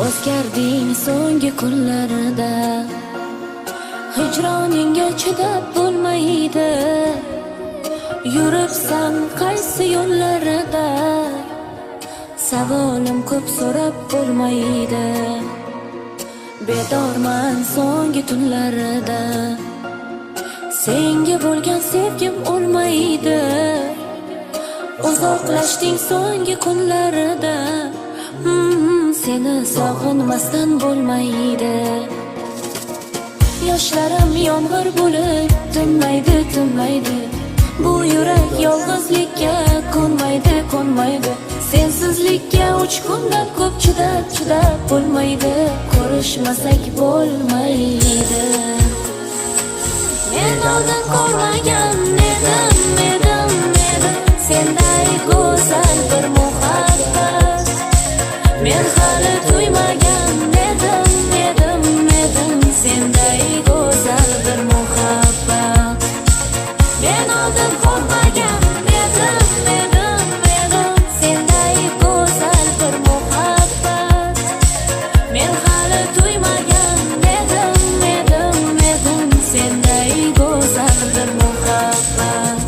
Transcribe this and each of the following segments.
O'zgarding so'nggi kunlarida, hijroningga chidab bo'lmaydi. Yuribsan qaysi yo'llarida, savolim ko'p so'rab bo'lmaydi. Bedorman so'nggi tunlarida, senga bo'lgan sevgim o'lmaydi. Uzoqlashding so'nggi kunlarida, seni sog'inmasdan bo'lmaydi. Yoshlarim yomg'ir bo'lib tinmaydi, tinmaydi. Bu yurak yolg'izlikka ko'nmaydi. Sensizlikka 3 kundan ko'p chidab bo'lmaydi. Ko'rishmasak bo'lmaydi. Men oldin ko'rmagan edim senday go'zal bir muhabbat. Men hali tuymagan edim senday go'zal bir muhabbat. Men oldin ko'rmagan edim senday go'zal bir muhabbat. Men hali tuymagan edim senday go'zal bir muhabbat.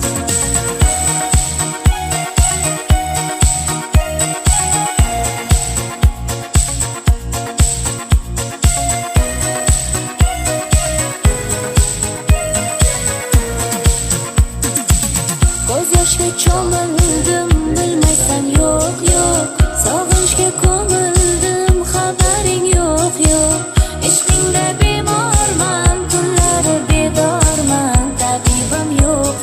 Ko'z yoshga cho'mildim, bilmaysan yo'q. Sog'inchga ko'mildim, xabaring yo'q. Ishqingda bemorman, tunlari bedorman, tabibim yo'q.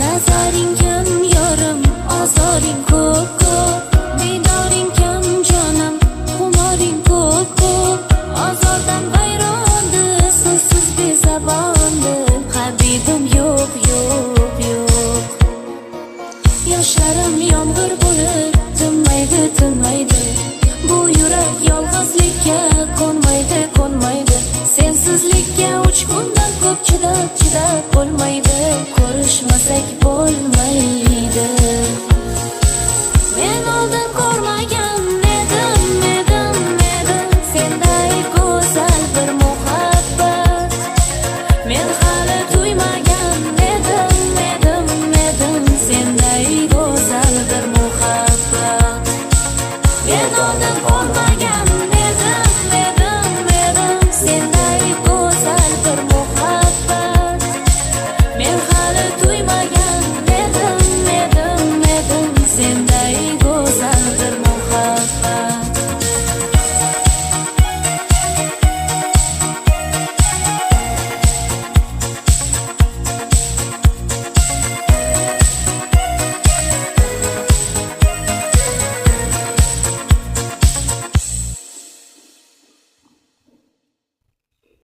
Nazaring kam yorim, ozoring